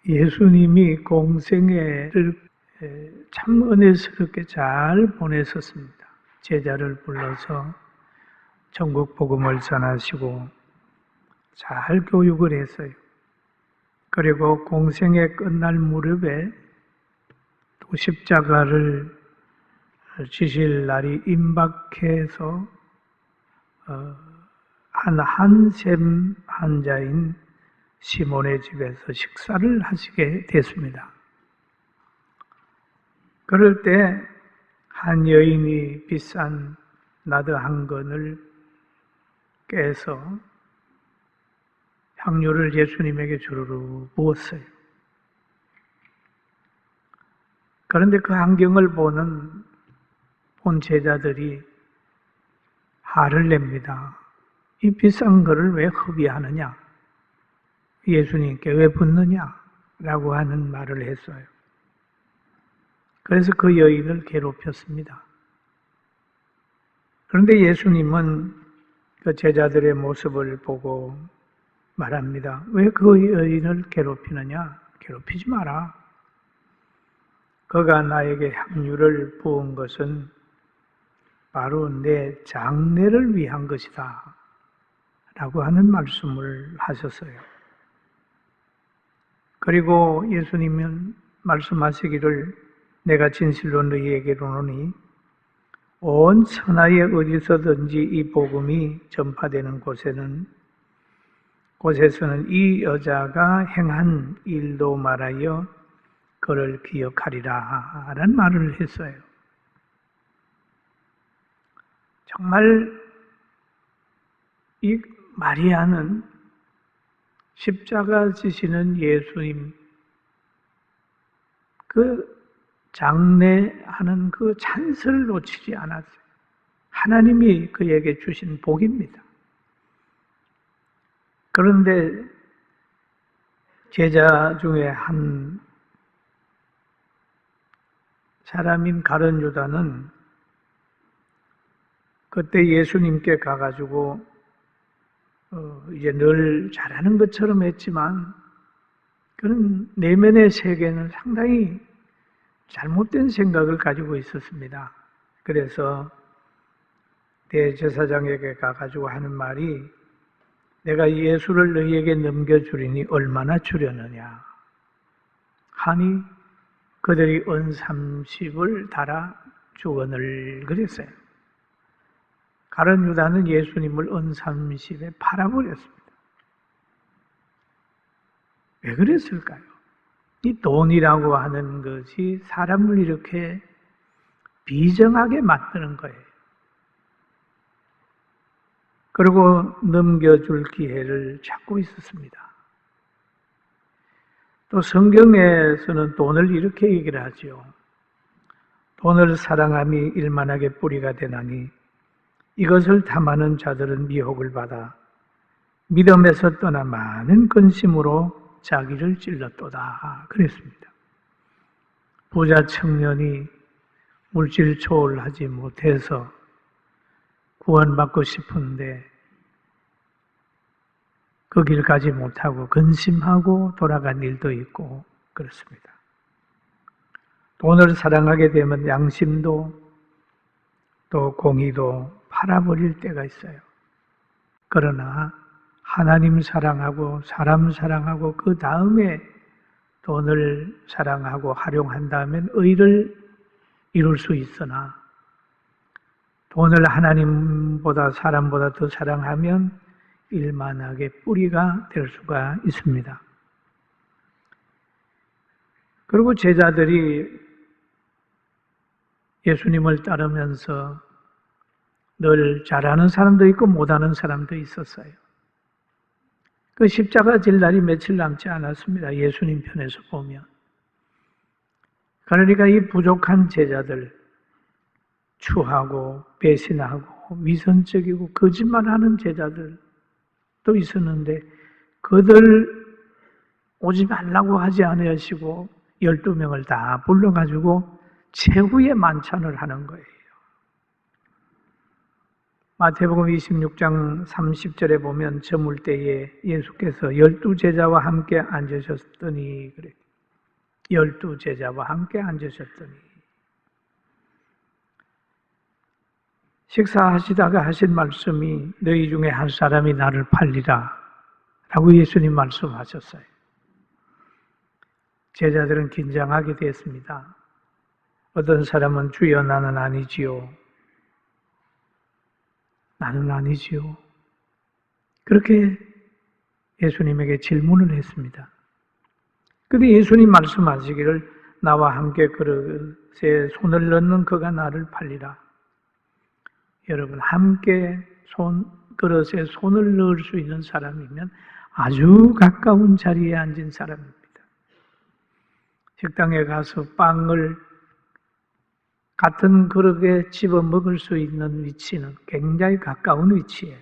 예수님이 공생애를 참 은혜스럽게 잘 보내셨습니다. 제자를 불러서 전국 복음을 전하시고 잘 교육을 했어요. 그리고 공생애 끝날 무렵에 또 십자가를 지실 날이 임박해서 한 한샘 환자인 시몬의 집에서 식사를 하시게 됐습니다. 그럴 때 한 여인이 비싼 나드 한 건을 깨서 향유를 예수님에게 주르르 부었어요. 그런데 그 광경을 본 제자들이 화를 냅니다. 이 비싼 거를 왜 허비하느냐? 예수님께 왜 붓느냐? 라고 하는 말을 했어요. 그래서 그 여인을 괴롭혔습니다. 그런데 예수님은 그 제자들의 모습을 보고 말합니다. 왜 그 여인을 괴롭히느냐? 괴롭히지 마라. 그가 나에게 향유를 부은 것은 바로 내 장례를 위한 것이다. 라고 하는 말씀을 하셨어요. 그리고 예수님은 말씀하시기를 내가 진실로 너희에게 이르노니 온 천하에 어디서든지 이 복음이 전파되는 곳에서는 이 여자가 행한 일도 말하여 그를 기억하리라 라는 말을 했어요. 정말 이 마리아는 십자가 지시는 예수님 그 장례하는 그 찬스를 놓치지 않았어요. 하나님이 그에게 주신 복입니다. 그런데 제자 중에 한 사람인 가룟 유다는 그때 예수님께 가가지고 이제 늘 잘하는 것처럼 했지만 그런 내면의 세계는 상당히 잘못된 생각을 가지고 있었습니다. 그래서 대제사장에게 가가지고 하는 말이 내가 예수를 너희에게 넘겨주리니 얼마나 주려느냐 하니 그들이 은 30을 달아 주거늘 그랬어요. 가룟 유다는 예수님을 은 30에 팔아버렸습니다. 왜 그랬을까요? 이 돈이라고 하는 것이 사람을 이렇게 비정하게 만드는 거예요. 그리고 넘겨줄 기회를 찾고 있었습니다. 또 성경에서는 돈을 이렇게 얘기를 하죠. 돈을 사랑함이 일만하게 뿌리가 되나니 이것을 탐하는 자들은 미혹을 받아 믿음에서 떠나 많은 근심으로 자기를 찔렀도다 그랬습니다. 부자 청년이 물질 초월하지 못해서 구원받고 싶은데 그 길 가지 못하고 근심하고 돌아간 일도 있고 그렇습니다. 돈을 사랑하게 되면 양심도 또 공의도 팔아버릴 때가 있어요. 그러나 하나님 사랑하고 사람 사랑하고 그 다음에 돈을 사랑하고 활용한다면 의를 이룰 수 있으나 돈을 하나님보다 사람보다 더 사랑하면 일만하게 뿌리가 될 수가 있습니다. 그리고 제자들이 예수님을 따르면서 늘 잘하는 사람도 있고 못하는 사람도 있었어요. 그 십자가 질 날이 며칠 남지 않았습니다. 예수님 편에서 보면. 그러니까 이 부족한 제자들, 추하고 배신하고 위선적이고 거짓말하는 제자들도 있었는데 그들 오지 말라고 하지 않으시고 12명을 다 불러가지고 최후의 만찬을 하는 거예요. 마태복음 26장 30절에 보면 저물 때에 예수께서 12제자와 함께 앉으셨더니 그래. 12제자와 함께 앉으셨더니 식사하시다가 하신 말씀이 너희 중에 한 사람이 나를 팔리라 라고 예수님 말씀하셨어요. 제자들은 긴장하게 됐습니다. 어떤 사람은 주여 나는 아니지요. 나는 아니지요. 그렇게 예수님에게 질문을 했습니다. 그런데 예수님 말씀하시기를 나와 함께 그릇에 손을 넣는 그가 나를 팔리라. 여러분 함께 그릇에 손을 넣을 수 있는 사람이면 아주 가까운 자리에 앉은 사람입니다. 식당에 가서 빵을 같은 그릇에 집어 먹을 수 있는 위치는 굉장히 가까운 위치예요.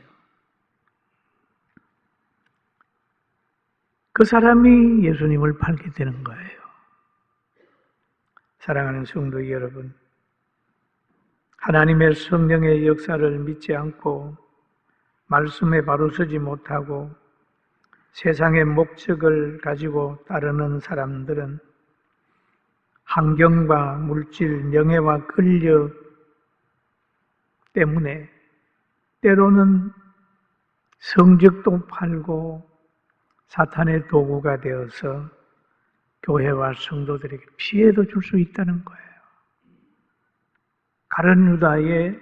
그 사람이 예수님을 팔게 되는 거예요. 사랑하는 성도 여러분, 하나님의 성령의 역사를 믿지 않고 말씀에 바로 서지 못하고 세상의 목적을 가지고 따르는 사람들은 환경과 물질, 명예와 권력 때문에 때로는 성적도 팔고 사탄의 도구가 되어서 교회와 성도들에게 피해도 줄 수 있다는 거예요. 가룟 유다의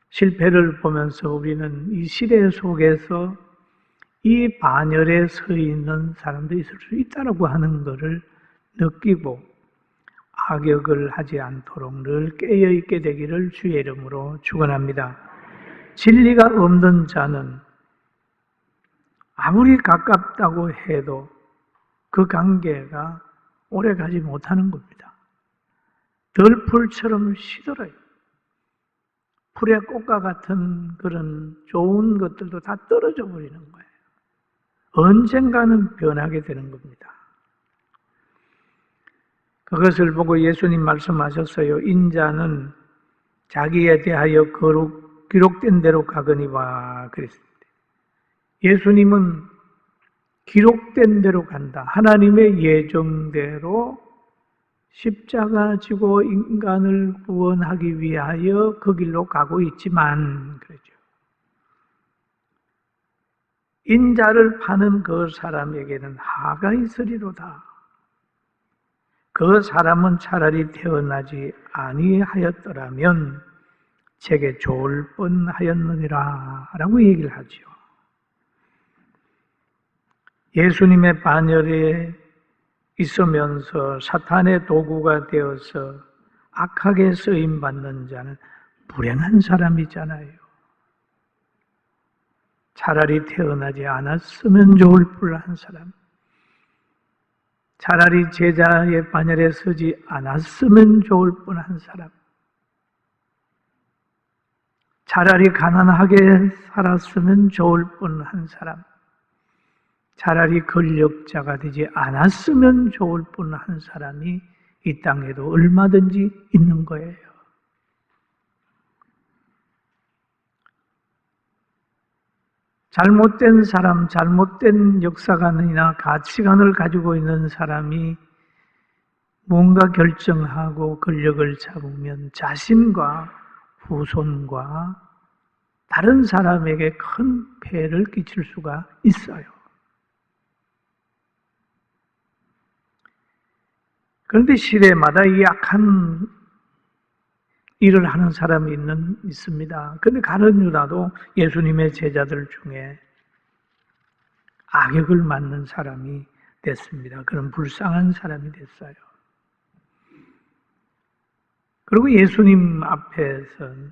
실패를 보면서 우리는 이 시대 속에서 이 반열에 서 있는 사람도 있을 수 있다고 하는 것을 느끼고 악역을 하지 않도록 늘 깨어있게 되기를 주의 이름으로 축원합니다. 진리가 없는 자는 아무리 가깝다고 해도 그 관계가 오래가지 못하는 겁니다. 덜풀처럼 시들어요. 풀의 꽃과 같은 그런 좋은 것들도 다 떨어져 버리는 거예요. 언젠가는 변하게 되는 겁니다. 그것을 보고 예수님 말씀하셨어요. 인자는 자기에 대하여 기록된 대로 가거니와 그랬습니다. 예수님은 기록된 대로 간다. 하나님의 예정대로 십자가 지고 인간을 구원하기 위하여 그 길로 가고 있지만 그러죠. 인자를 파는 그 사람에게는 하가 있으리로다. 그 사람은 차라리 태어나지 아니하였더라면 제게 좋을 뻔하였느니라 라고 얘기를 하죠. 예수님의 반열에 있으면서 사탄의 도구가 되어서 악하게 쓰임받는 자는 불행한 사람이잖아요. 차라리 태어나지 않았으면 좋을 뻔한 사람. 차라리 제자의 반열에 서지 않았으면 좋을 뻔한 사람. 차라리 가난하게 살았으면 좋을 뻔한 사람. 차라리 권력자가 되지 않았으면 좋을 뻔한 사람이 이 땅에도 얼마든지 있는 거예요. 잘못된 사람, 잘못된 역사관이나 가치관을 가지고 있는 사람이 뭔가 결정하고 권력을 잡으면 자신과 후손과 다른 사람에게 큰 폐해를 끼칠 수가 있어요. 그런데 시대마다 이 악한 일을 하는 사람이 있습니다. 그런데 가룟 유다도 예수님의 제자들 중에 악역을 맡는 사람이 됐습니다. 그런 불쌍한 사람이 됐어요. 그리고 예수님 앞에서는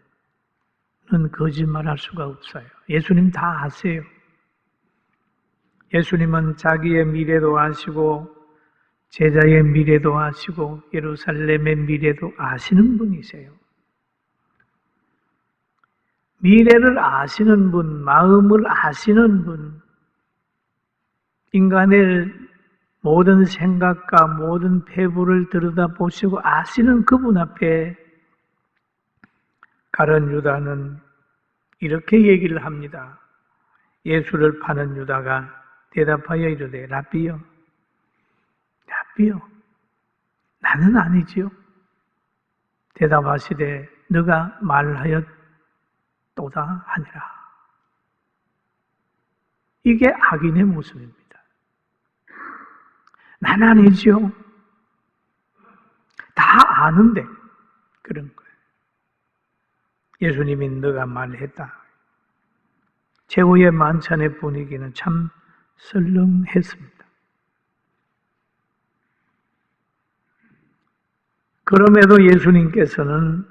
거짓말할 수가 없어요. 예수님 다 아세요. 예수님은 자기의 미래도 아시고 제자의 미래도 아시고 예루살렘의 미래도 아시는 분이세요. 미래를 아시는 분, 마음을 아시는 분, 인간의 모든 생각과 모든 배부를 들여다보시고 아시는 그분 앞에 가룟 유다는 이렇게 얘기를 합니다. 예수를 파는 유다가 대답하여 이르되 라비여, 라비여, 나는 아니지요. 대답하시되 너가 말하였도다 하니라. 이게 악인의 모습입니다. 나는 아니지요. 다 아는데 그런 거예요. 예수님이 너가 말했다. 최후의 만찬의 분위기는 참 설렁했습니다. 그럼에도 예수님께서는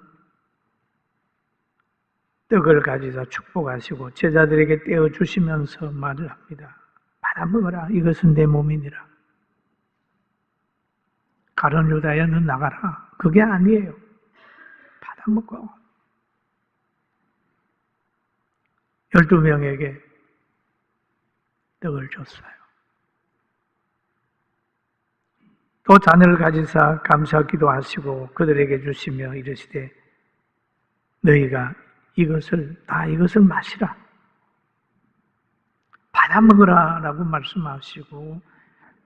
떡을 가지사 축복하시고 제자들에게 떼어주시면서 말을 합니다. 받아 먹어라. 이것은 내 몸이니라. 가룟 유다야, 너 나가라. 그게 아니에요. 받아 먹어. 12명에게 떡을 줬어요. 또 잔을 가지사 감사 기도하시고 그들에게 주시며 이르시되 너희가 이것을 마시라. 받아 먹으라 라고 말씀하시고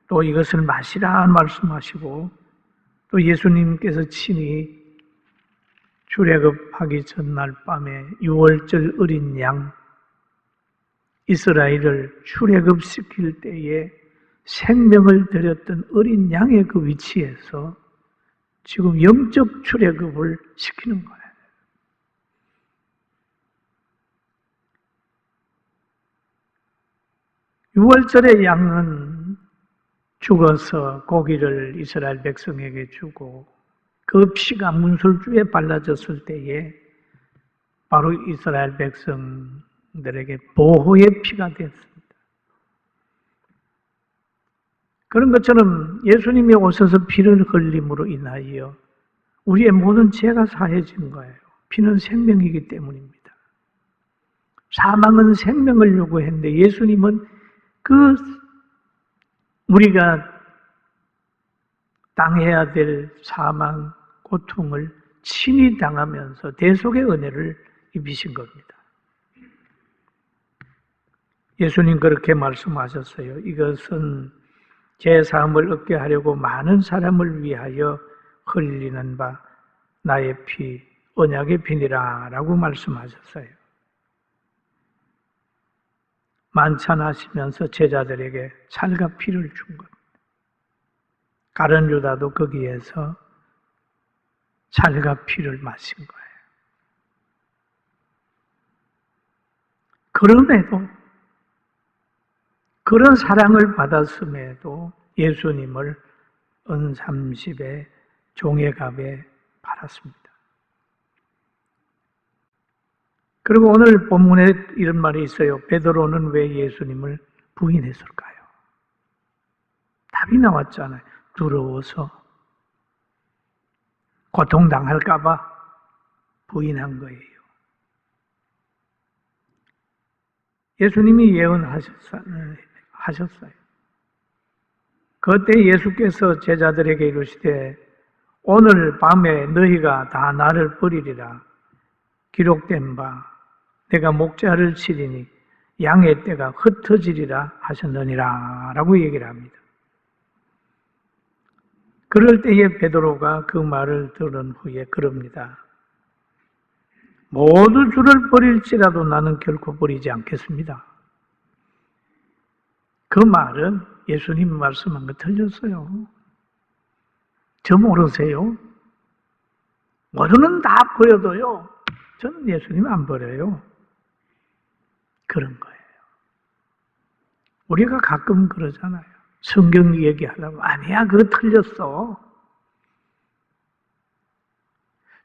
또 이것을 마시라 말씀하시고 또 예수님께서 친히 출애굽하기 전날 밤에 6월절 어린 양 이스라엘을 출애굽시킬 때에 생명을 드렸던 어린 양의 그 위치에서 지금 영적 출애굽을 시키는 거예요. 유월절의 양은 죽어서 고기를 이스라엘 백성에게 주고 그 피가 문설주에 발라졌을 때에 바로 이스라엘 백성들에게 보호의 피가 됐습니다. 그런 것처럼 예수님이 오셔서 피를 흘림으로 인하여 우리의 모든 죄가 사해진 거예요. 피는 생명이기 때문입니다. 사망은 생명을 요구했는데 예수님은 그 우리가 당해야 될 사망, 고통을 친히 당하면서 대속의 은혜를 입으신 겁니다. 예수님 그렇게 말씀하셨어요. 이것은 제 사함을 얻게 하려고 많은 사람을 위하여 흘리는 바 나의 피, 언약의 피니라 라고 말씀하셨어요. 만찬하시면서 제자들에게 살과 피를 준 겁니다. 가룟 유다도 거기에서 살과 피를 마신 거예요. 그럼에도 그런 사랑을 받았음에도 예수님을 은30의 종의 값에 팔았습니다. 그리고 오늘 본문에 이런 말이 있어요. 베드로는 왜 예수님을 부인했을까요? 답이 나왔잖아요. 두려워서 고통당할까 봐 부인한 거예요. 예수님이 예언하셨어요. 그때 예수께서 제자들에게 이르시되 오늘 밤에 너희가 다 나를 버리리라. 기록된 바 내가 목자를 치리니 양의 떼가 흩어지리라 하셨느니라 라고 얘기를 합니다. 그럴 때에 베드로가 그 말을 들은 후에 그럽니다. 모두 주를 버릴지라도 나는 결코 버리지 않겠습니다. 그 말은 예수님 말씀한 거 틀렸어요. 저 모르세요? 모두는 다 버려도요. 저는 예수님 안 버려요. 그런 거예요. 우리가 가끔 그러잖아요. 성경 얘기하려고 아니야 그거 틀렸어.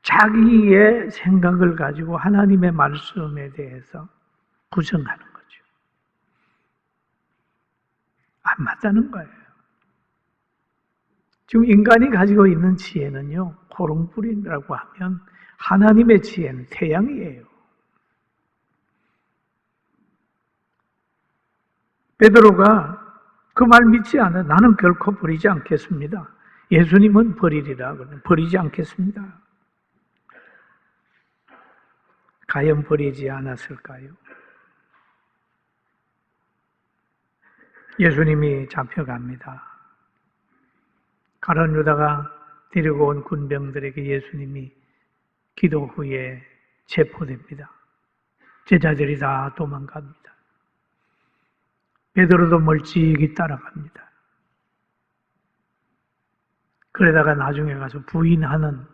자기의 생각을 가지고 하나님의 말씀에 대해서 부정하는 거죠. 안 맞다는 거예요. 지금 인간이 가지고 있는 지혜는요. 호롱불이라고 하면 하나님의 지혜는 태양이에요. 베드로가 그 말 믿지 않아요. 나는 결코 버리지 않겠습니다. 예수님은 버리리라. 버리지 않겠습니다. 가연 버리지 않았을까요? 예수님이 잡혀갑니다. 가룟 유다가 데리고 온 군병들에게 예수님이 기도 후에 체포됩니다. 제자들이 다 도망갑니다. 베드로도 멀찍이 따라갑니다. 그러다가 나중에 가서 부인하는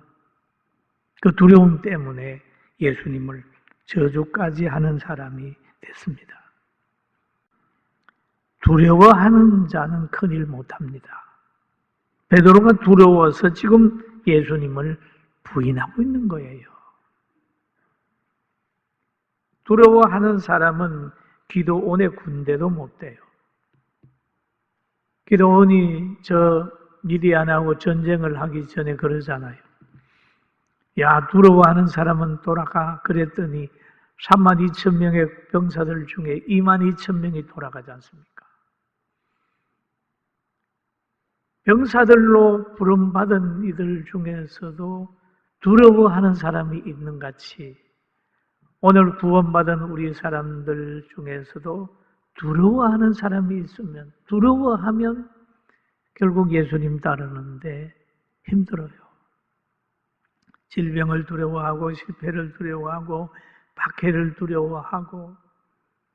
그 두려움 때문에 예수님을 저주까지 하는 사람이 됐습니다. 두려워하는 자는 큰일 못합니다. 베드로가 두려워서 지금 예수님을 부인하고 있는 거예요. 두려워하는 사람은 기도원의 군대도 못 돼요. 기도원이 저 미디안하고 전쟁을 하기 전에 그러잖아요. 야, 두려워하는 사람은 돌아가. 그랬더니 32,000명의 병사들 중에 22,000명이 돌아가지 않습니까? 병사들로 부름받은 이들 중에서도 두려워하는 사람이 있는 같이 오늘 구원받은 우리 사람들 중에서도 두려워하는 사람이 있으면, 두려워하면 결국 예수님 따르는데 힘들어요. 질병을 두려워하고 실패를 두려워하고 박해를 두려워하고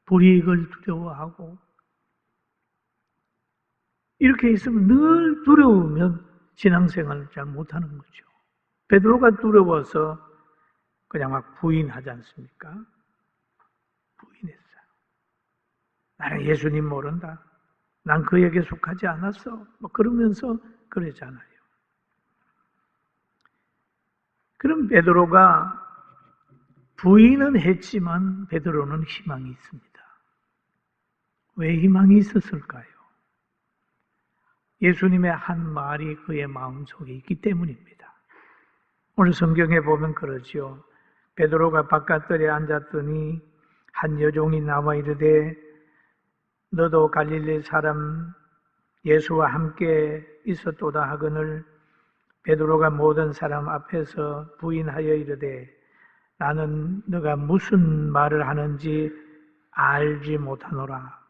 불이익을 두려워하고 이렇게 있으면 늘 두려우면 신앙생활을 잘 못하는 거죠. 베드로가 두려워서 그냥 막 부인하지 않습니까? 부인했어요. 나는 예수님 모른다. 난 그에게 속하지 않았어. 뭐 그러면서 그러잖아요. 그럼 베드로가 부인은 했지만 베드로는 희망이 있습니다. 왜 희망이 있었을까요? 예수님의 한 말이 그의 마음속에 있기 때문입니다. 오늘 성경에 보면 그러지요. 베드로가 바깥들에 앉았더니 한 여종이 나와 이르되 너도 갈릴리 사람 예수와 함께 있었도다 하거늘 베드로가 모든 사람 앞에서 부인하여 이르되 나는 너가 무슨 말을 하는지 알지 못하노라.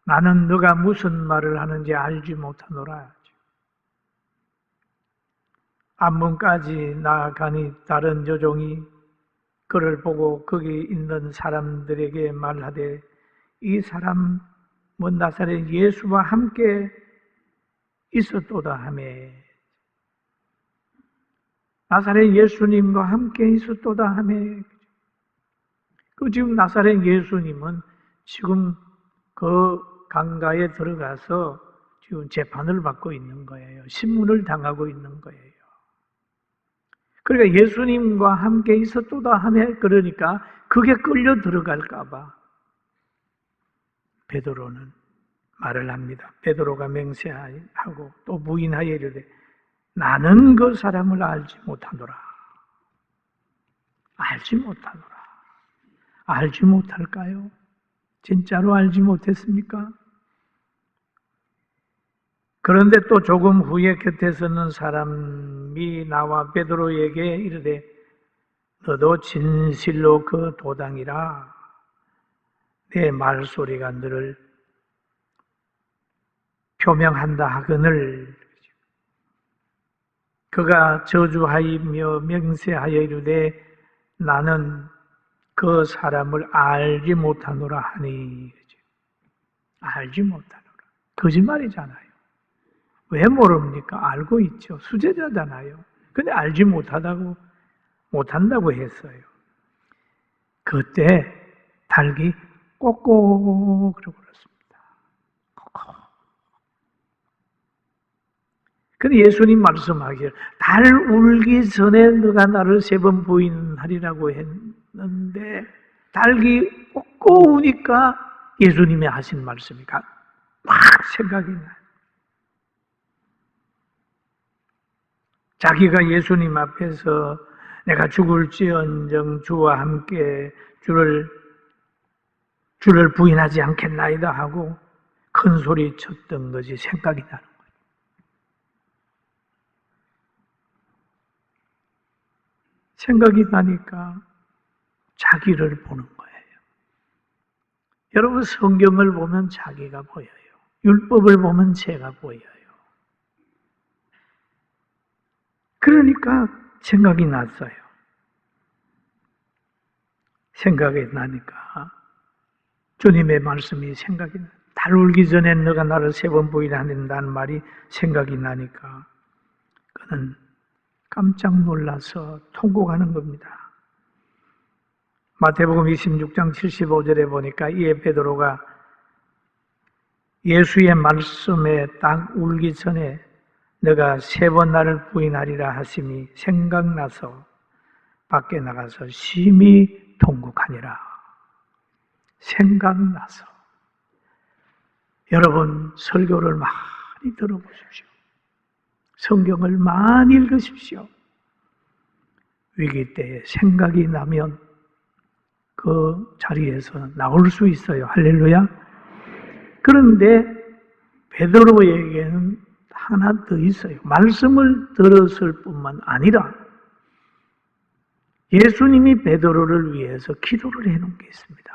나는 너가 무슨 말을 하는지 알지 못하노라. 앞문까지 나아가니 다른 여종이 그를 보고 거기 있는 사람들에게 말하되 이 사람은 나사렛 예수와 함께 있었도다 하며 나사렛 예수님과 함께 있었도다 하며 그 지금 나사렛 예수님은 지금 그 강가에 들어가서 지금 재판을 받고 있는 거예요. 신문을 당하고 있는 거예요. 그러니까 예수님과 함께 있었도다 하며 그러니까 그게 끌려 들어갈까 봐 베드로는 말을 합니다. 베드로가 맹세하고 또 부인하여 이르되 나는 그 사람을 알지 못하노라. 알지 못하노라. 알지 못할까요? 진짜로 알지 못했습니까? 그런데 또 조금 후에 곁에 서는 사람이 나와 베드로에게 이르되 너도 진실로 그 도당이라 내 말소리가 너를 표명한다 하거늘 그가 저주하이며 명세하여 이르되 나는 그 사람을 알지 못하노라 하니 알지 못하노라. 거짓말이잖아요. 왜 모릅니까? 알고 있죠. 수제자잖아요. 근데 알지 못한다고 했어요. 그때 닭이 꼬꼬 그러고 그랬습니다. 꼬꼬. 근데 예수님 말씀하기를 달 울기 전에 너가 나를 3번 부인하리라고 했는데 닭이 꼬꼬 우니까 예수님이 하신 말씀이 막 생각이 나요. 자기가 예수님 앞에서 내가 죽을지언정 주와 함께 주를 부인하지 않겠나이다 하고 큰 소리 쳤던 것이 생각이 나는 거예요. 생각이 나니까 자기를 보는 거예요. 여러분, 성경을 보면 자기가 보여요. 율법을 보면 제가 보여요. 그러니까 생각이 났어요. 생각이 나니까 주님의 말씀이 생각이 나요. 달 울기 전에 너가 나를 3번 부인한다는 말이 생각이 나니까 그는 깜짝 놀라서 통곡하는 겁니다. 마태복음 26장 75절에 보니까 이에 베드로가 예수의 말씀에 딱 울기 전에 너가 3번 나를 부인하리라 하심이 생각나서 밖에 나가서 심히 통곡하니라. 생각나서. 여러분, 설교를 많이 들어보십시오. 성경을 많이 읽으십시오. 위기 때에 생각이 나면 그 자리에서 나올 수 있어요. 할렐루야. 그런데 베드로에게는 하나 더 있어요. 말씀을 들었을 뿐만 아니라 예수님이 베드로를 위해서 기도를 해놓은 게 있습니다.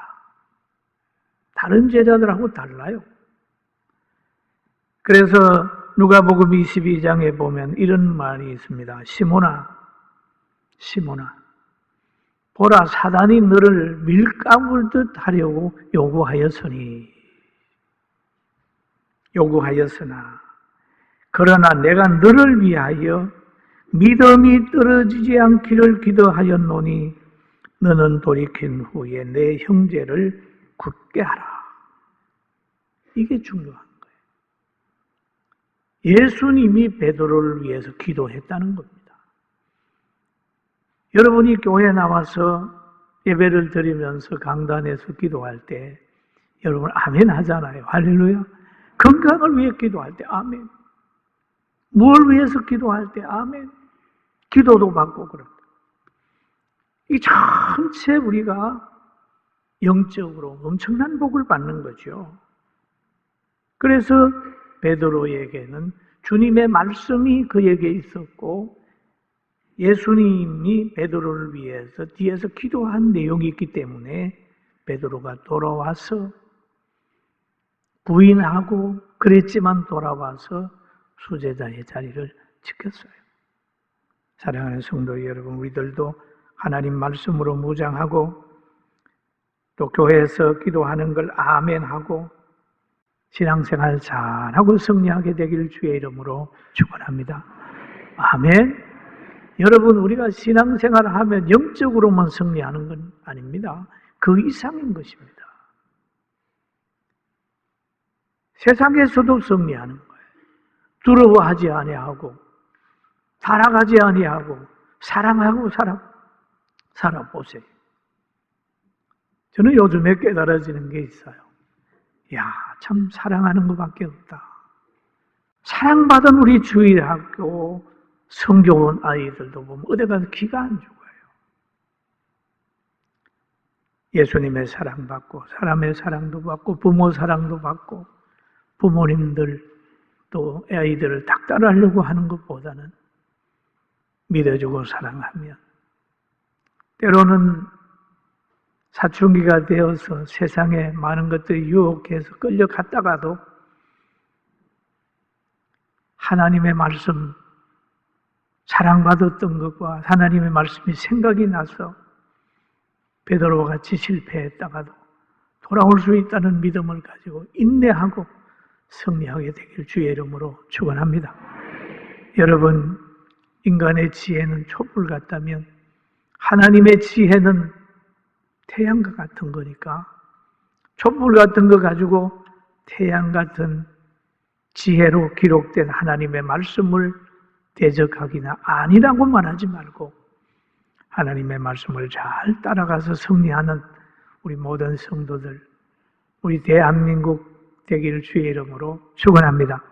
다른 제자들하고 달라요. 그래서 누가복음 22장에 보면 이런 말이 있습니다. 시몬아, 시몬아, 보라, 사단이 너를 밀가불듯 하려고 요구하였으나 그러나 내가 너를 위하여 믿음이 떨어지지 않기를 기도하였노니 너는 돌이킨 후에 내 형제를 굳게 하라. 이게 중요한 거예요. 예수님이 베드로를 위해서 기도했다는 겁니다. 여러분이 교회에 나와서 예배를 드리면서 강단에서 기도할 때 여러분 아멘 하잖아요. 할렐루야. 건강을 위해 기도할 때 아멘. 뭘 위해서 기도할 때 아멘. 기도도 받고 그럽니다. 이 전체 우리가 영적으로 엄청난 복을 받는 거죠. 그래서 베드로에게는 주님의 말씀이 그에게 있었고 예수님이 베드로를 위해서 뒤에서 기도한 내용이 있기 때문에 베드로가 돌아와서 부인하고 그랬지만 돌아와서 수제자의 자리를 지켰어요. 사랑하는 성도 여러분, 우리들도 하나님 말씀으로 무장하고 또 교회에서 기도하는 걸 아멘하고 신앙생활 잘하고 승리하게 되기를 주의 이름으로 축원합니다. 아멘. 여러분, 우리가 신앙생활을 하면 영적으로만 승리하는 건 아닙니다. 그 이상인 것입니다. 세상에서도 승리하는 거예요. 두려워하지 아니하고 타락하지 아니하고 사랑하고 살아보세요. 저는 요즘에 깨달아지는 게 있어요. 야, 참 사랑하는 것밖에 없다. 사랑받은 우리 주일학교 성교원 아이들도 보면 어디 가서 기가 안 죽어요. 예수님의 사랑받고 사람의 사랑도 받고 부모 사랑도 받고 부모님들 또 아이들을 닥달하려고 하는 것보다는 믿어주고 사랑하면 때로는 사춘기가 되어서 세상에 많은 것들이 유혹해서 끌려갔다가도 하나님의 말씀 사랑받았던 것과 하나님의 말씀이 생각이 나서 베드로와 같이 실패했다가도 돌아올 수 있다는 믿음을 가지고 인내하고 승리하게 되길 주의 이름으로 축원합니다. 여러분, 인간의 지혜는 촛불 같다면 하나님의 지혜는 태양과 같은 거니까 촛불 같은 거 가지고 태양 같은 지혜로 기록된 하나님의 말씀을 대적하기나 아니라고 말하지 말고 하나님의 말씀을 잘 따라가서 승리하는 우리 모든 성도들, 우리 대한민국 되기를 주의 이름으로 축원합니다.